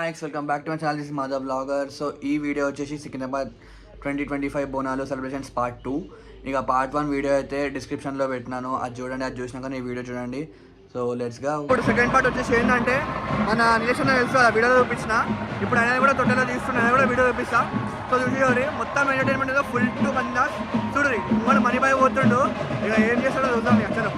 Max welcome back to my channel this Madhav blogger. So ఈ video వచ్చేసి Secunderabad 2025 Bonalu celebrations part 2. ఇక part 1 video అయితే డిస్క్రిప్షన్లో పెట్టినాను, అది చూడండి. అది చూసినాక ఈ వీడియో చూడండి. So let's go. ఇప్పుడు సెకండ్ పార్ట్ వచ్చేసి ఏంటంటే మన నిలేషన్ తెలుసు కదా, వీడియో చూపించిన. ఇప్పుడు ఆయన కూడా తొట్టెలో తీస్తున్నా, ఆయన కూడా వీడియో చూపిస్తా. సో చూసి మొత్తం ఎంటర్టైన్మెంట్ ఫుల్ టు మందా చూడండి. మన మనీ బాయ్ పోతుండు, ఇక ఏం చేస్తాడో చూద్దాం. అసలు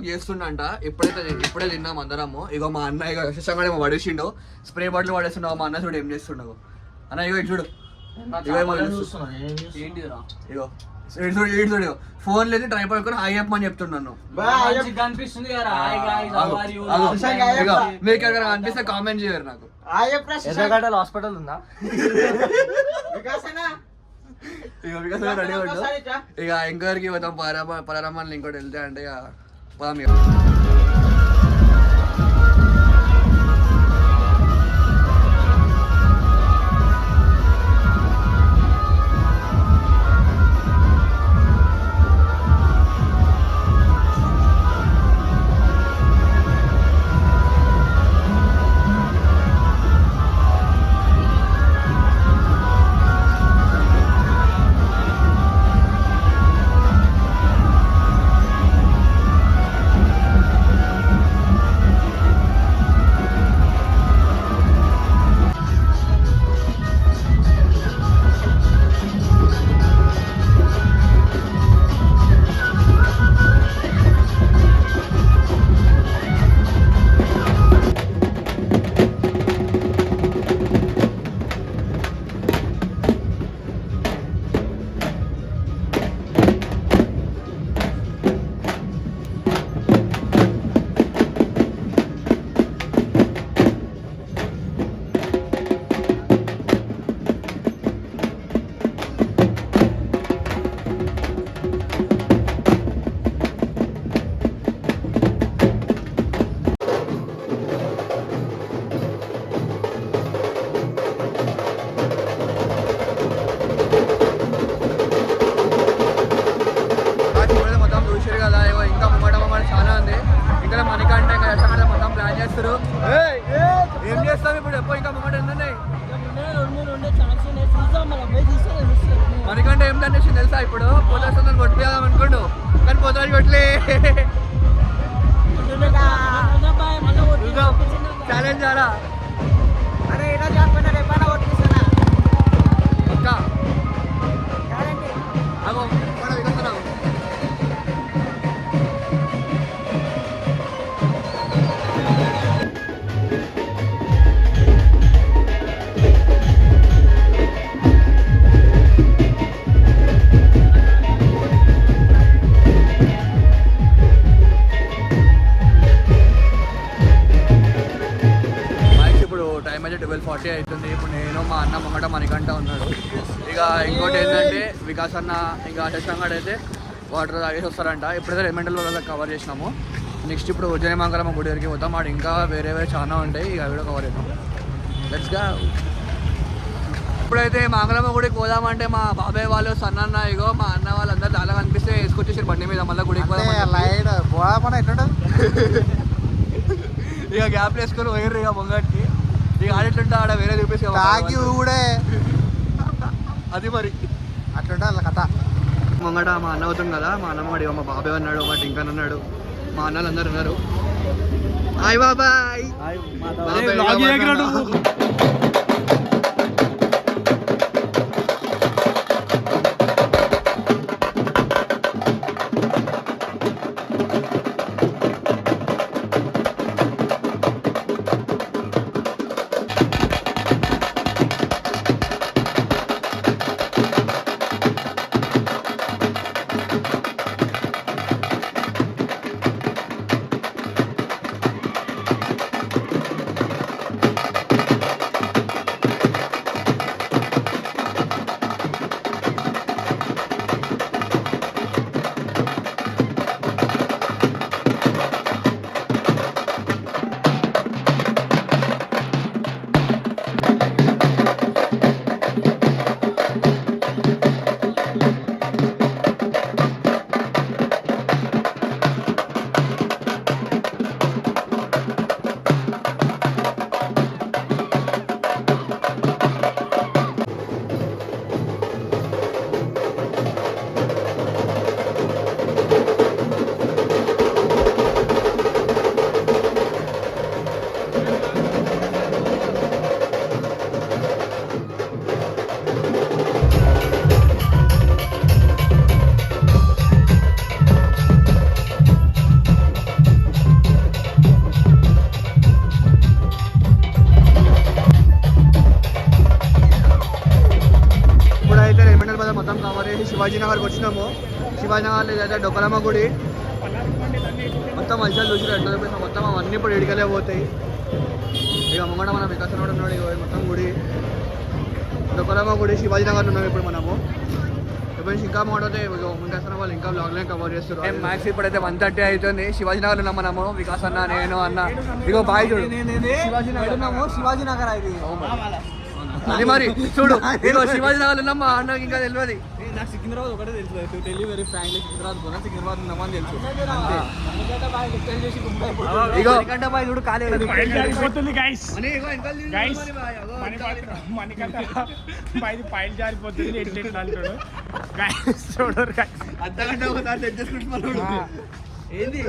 చేస్తుండంట. ఇప్పుడే తిన్నాం అందరము. ఇగో మా అన్న ఇక విశేషంగా ఏమో పడేసిండు, స్ప్రే బాటిల్ పడేస్తుండవు. మా అన్న చూడు ఏం చేస్తుండవు. అన్న ఇగో ఇటు చూడు, ఇగో చూడు ఫోన్ లేదు ట్రై పడుకొని హాయ్ చెప్పమని చెప్తున్నాను. మీకు ఎక్కడ అనిపిస్తే కామెంట్ చేయరు. నాకు హాస్పిటల్ ఉందా? ఇక వికాస్ రెడీ అవుతాం. ఇక ఇంకోరికి పోతాం పరారమ్మని ఇంకోటి వెళ్తే అంటే ఇక పోదాం. ఇక ఏం చేస్తాం ఇప్పుడు? ఎప్పుడు ఇంకా మొమ్మట ఏంటంటే మనకంటే ఏం దాని తెలుసా? ఇప్పుడు పోలీసు కొట్టిపోదాం అనుకోండు, కానీ పోతాడు కొట్లే. ఛాలెంజ్ చాలా ఇంకా అగో వికస్తున్నావు. టైం అయితే 12:40 అవుతుంది. ఇప్పుడు నేను మా అన్న మొహట మణికంఠ ఉన్నాడు. ఇక ఇంకోటి ఏంటంటే వికాస్ అన్న ఇంకా శశాంగడ్ అయితే వాటర్ తాగేసి వస్తారంట. ఇప్పుడైతే రెమెంటల్లో కవర్ చేసినాము. నెక్స్ట్ ఇప్పుడు ఉజ్జయిమంగళమ్మ గుడి దగ్గరికి పోతాం. వాడు ఇంకా వేరే చాలా ఉంటాయి, ఇక అవి కూడా కవర్ చేద్దాం. లెట్స్ గా. ఇప్పుడైతే మంగళమ్మ గుడికి పోదామంటే మా బాబాయ్ వాళ్ళు సన్న ఇగో మా అన్న వాళ్ళందరూ చాలా కనిపిస్తే వేసుకొచ్చేసారు బండి మీద. మళ్ళీ గుడికి పోదాం. ఇక గ్యాప్లు వేసుకొని పోయారు ఇక ముంగటికి. ఇక ఆడేట్లుంటే ఆడ వేరే చూపేసి కూడా అది మరి అట్లుంటే వాళ్ళ కథ. ముంగట మా అన్న అవుతుంది కదా, మా అన్నమ్మ మా బాబాయ్ అన్నాడు, మా టింకన్ అన్నాడు, మా అన్నలు అందరు ఉన్నారు. హాయ్ బాబాయ్. శివాజీనగర్కి వచ్చినాము. శివాజీనగర్లో ఇదైతే డొక్కలమ్మ గుడి. మొత్తం మంచిగా చూసి ఎట్లా చూపిస్తాం, మొత్తం అవన్నీ ఇప్పుడు ఇడికలే పోతాయి. ఇక ముంగడ మన వికాసం కూడా ఉన్నాడు. ఇక మొత్తం గుడి డొక్కలమ్మ గుడి శివాజీనగర్లో ఉన్నాం ఇప్పుడు మనము. ఇప్పుడు ఇంకా మాట్లాడితే ముందేస్తున్న వాళ్ళు ఇంకా బ్లాగ్లో కవర్ చేస్తారు. మ్యాక్స్ ఇప్పుడైతే 1:30 అవుతుంది. శివాజీనగర్ ఉన్నాం మనము, వికాస్ అన్న, నేను అన్న. ఇగో బాయ్ చూడు, శివాజీనగర్ ఉన్నాము. శివాజీనగర్ అది అది మరి చూడు. ఇగో శివాజీనగర్ ఉన్నాం. మా అన్నకి ఇంకా తెలియదు. నాకు సికింద్రాబాద్ ఒకటే తెలుసు. Tell you very frankly, Secunderabad పోనా, సికింద్రాబాద్ ఉన్నామని తెలుసు. ఇగో బాయ్ చూడు కాలేదు. పైలు జారిపోతుంది. ఎట్లా అంటాడు చూడరు. అర్ధగంట ఒకసారి తెచ్చేసుకుంటున్నాడు. ఏంది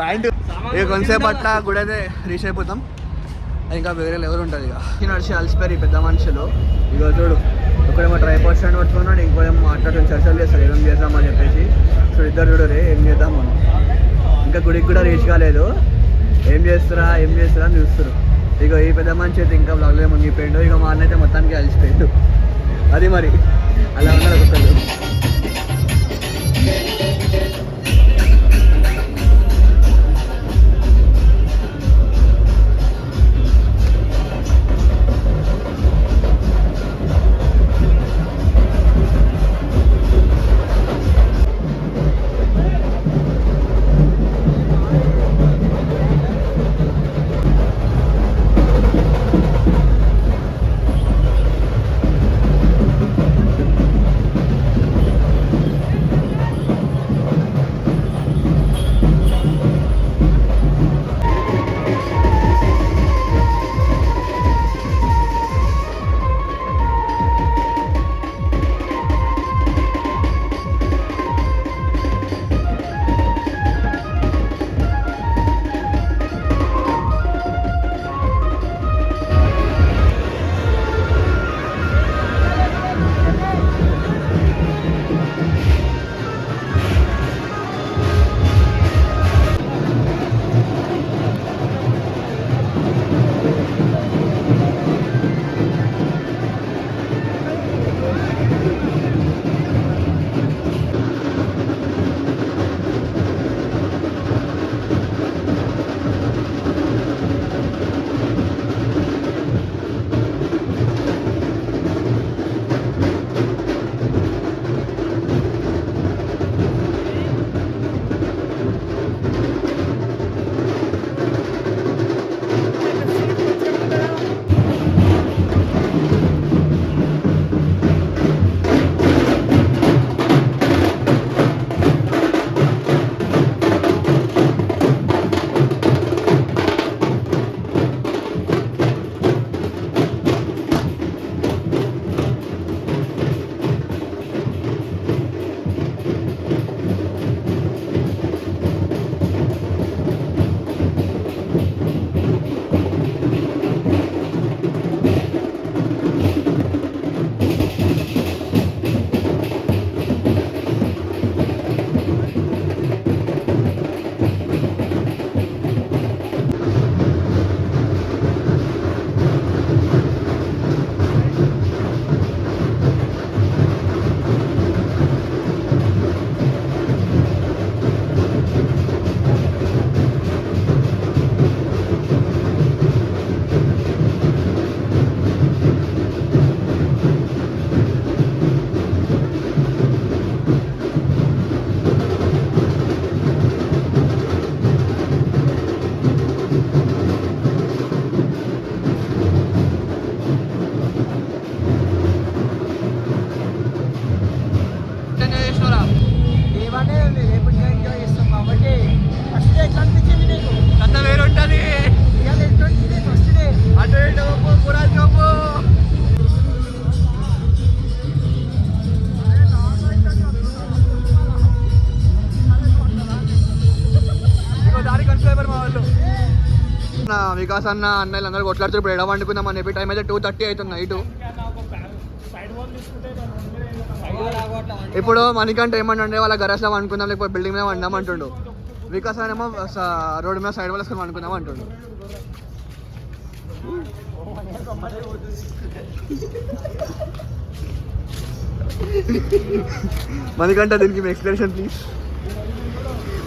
ప్యాంటు. ఇక కొంతసేపు అట్లా గుడి అయితే రీచ్ అయిపోతాం. ఇంకా వేరే ఎవరు ఉంటుంది. ఇక నడిచి అలసిపోయారు ఈ పెద్ద మనుషులు. ఇక చూడు, ఒకడేమో ట్రైపాడ్ స్టాండ్ పట్టుకున్నాడు, ఇంకోడేమో మాట్లాడుకుని చర్చలు చేస్తారు ఏం చేద్దామని చెప్పేసి. సో ఇద్దరు చూడరే ఏం చేద్దాం మనం. ఇంకా గుడికి కూడా రీచ్ కాలేదు. ఏం చేస్తారా అని చూస్తారు. ఇక ఈ పెద్ద మనిషి అయితే ఇంకా బ్లాగ్లో మునిగిపోయాడు. ఇక మా అన్న అయితే మొత్తానికి అలసిపోయాడు. అది మరి అలా ఉన్నాడు ఒక్కొక్కరు. వికాస్ అన్న అన్నయ్యలు అందరూ కొట్లాడుతూ ఇప్పుడు ఎడ వండుకుందాం అని చెప్పి టైం అయితే 2:30 అవుతుంది నైట్. ఇప్పుడు మనకంటే ఏమంటే వాళ్ళ గరస్లో వండుకుందాం లేకపోతే బిల్డింగ్ మీద వండాం అంటుండు. వికాస్ అనేమో రోడ్డు మీద సైడ్ వాళ్ళ వండుకుందాం అంటుండు. మణికంఠ దీనికి మీ ఎక్స్ప్లెనేషన్ ప్లీజ్.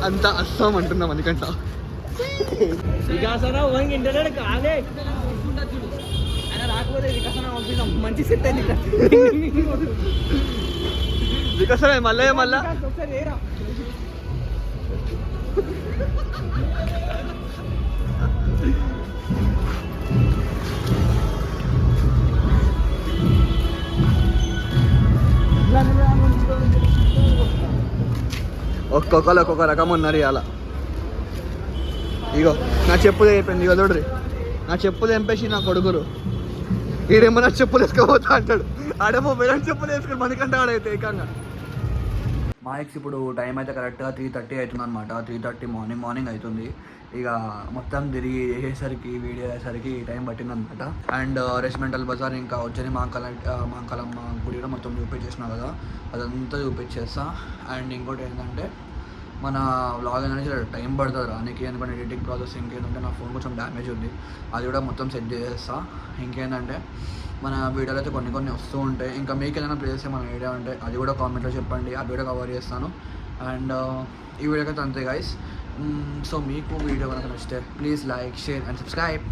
అంత అస్సాం అంటున్నా మణికంఠ. వికాసన ఓంగి ఇంటర్నెట్ కాదే ఆయన రాకపోతే వికాసన పంపిద్దాం. మంచి సెట్ అయింది వికసన మళ్ళీ మళ్ళా ఒకసారి ఏరా ఒక్కొక్కరు ఒక్కొక్క రకం ఉన్నారు ఇలా. ఇగో నా చెప్పులు అయిపోయింది. ఇగో చూడ్రి నా చెప్పులు ఎంపేసి నా కొడుకురు. ఈడేమో నా చెప్పులు వేసుకోపోతా అంటాడు. ఆడేమో వేరే చెప్పులు వేసుకుని మనకంటే ఆడైతే ఏకంగా. మా ఎక్స్ ఇప్పుడు టైం అయితే కరెక్ట్గా 3:30 అవుతుంది అనమాట. 3:30 మార్నింగ్ అవుతుంది. ఇక మొత్తం తిరిగి చేసేసరికి వీడియో అయ్యేసరికి టైం పట్టిందనమాట. అండ్ రెసిమెంటల్ బజార్ ఇంకా వచ్చి మాంకాలమ్మ గుడి కూడా మొత్తం చూపించేసిన కదా, అదంతా చూపించేస్తా. అండ్ ఇంకోటి ఏంటంటే మన వ్లాగ్ అనేది టైం పడుతుంది రానికి, ఎందుకంటే ఎడిటింగ్ ప్రాసెస్. ఇంకేంటంటే నా ఫోన్ కొంచెం డ్యామేజ్ ఉంది, అది కూడా మొత్తం సెట్ చేసేస్తా. ఇంకేంటంటే మన వీడియోలు అయితే కొన్ని వస్తూ ఉంటాయి. ఇంకా మీకు ఏదైనా ప్లేస్ మన ఐడియా ఉంటే అది కూడా కామెంట్లో చెప్పండి, అది కూడా కవర్ చేస్తాను. అండ్ ఈ వీడియోకి అయితే అంతే గైస్. సో మీకు వీడియో కనుక నచ్చితే please like, share and subscribe.